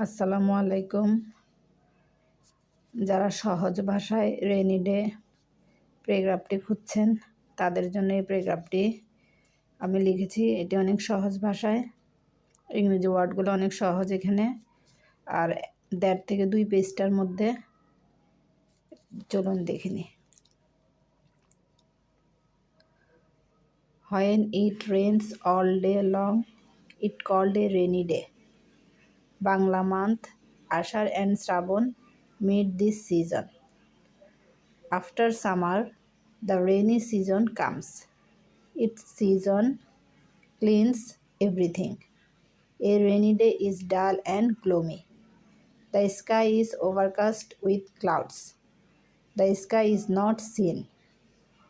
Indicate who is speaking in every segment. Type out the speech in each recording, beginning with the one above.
Speaker 1: আসসালামু আলাইকুম। যারা সহজ ভাষায় রেইনি ডে প্যারাগ্রাফটি খুঁজছেন তাদের জন্য এই প্যারাগ্রাফটি আমি লিখেছি। এটি অনেক সহজ ভাষায়, ইংরেজি ওয়ার্ডগুলো অনেক সহজ এখানে, আর 1.5 থেকে 2 পেজটার মধ্যে। চলুন দেখে নিই। When it rains all day long, it called a rainy day. Bangla month, Ashar and Shravan meet this season. After summer, the rainy season comes. Its season cleans everything. A rainy day is dull and gloomy. The sky is overcast with clouds. The sky is not seen.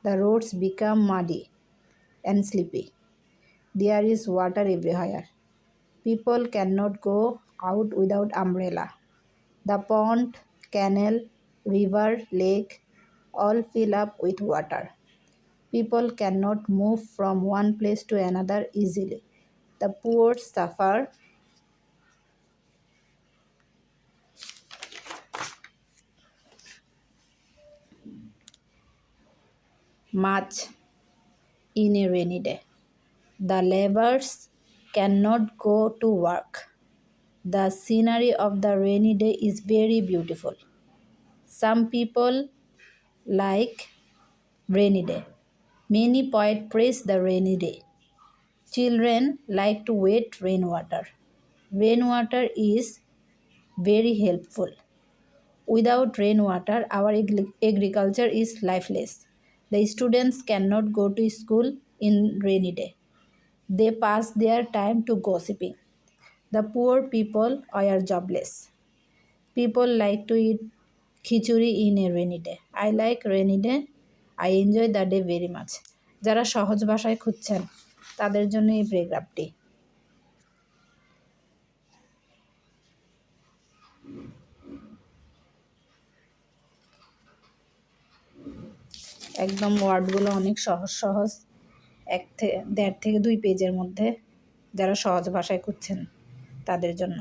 Speaker 1: The roads become muddy and sleepy. There is water everywhere. People cannot go out without umbrella. The pond, canal, river, lake all fill up with water. People cannot move from one place to another easily. The poor suffer. Much in a rainy day. The laborers cannot go to work. The scenery of the rainy day is very beautiful. Some people like rainy day. Many poets praise the rainy day. Children like to wet rainwater. Rainwater is very helpful. Without rainwater, our agriculture is lifeless. The students cannot go to school in rainy day. They pass their time to gossiping. The poor people are jobless. People like to eat khichuri in a rainy day. I like rainy day. I enjoy the day very much. যারা সহজ ভাষায় খুঁজছেন তাদের জন্য এই প্যারাগ্রাফটি। একদম ওয়ার্ডগুলো অনেক সহজ সহজ, 1.5 থেকে 2 পেজের মধ্যে। যারা সহজ ভাষায় খুঁজছেন তাদের জন্য।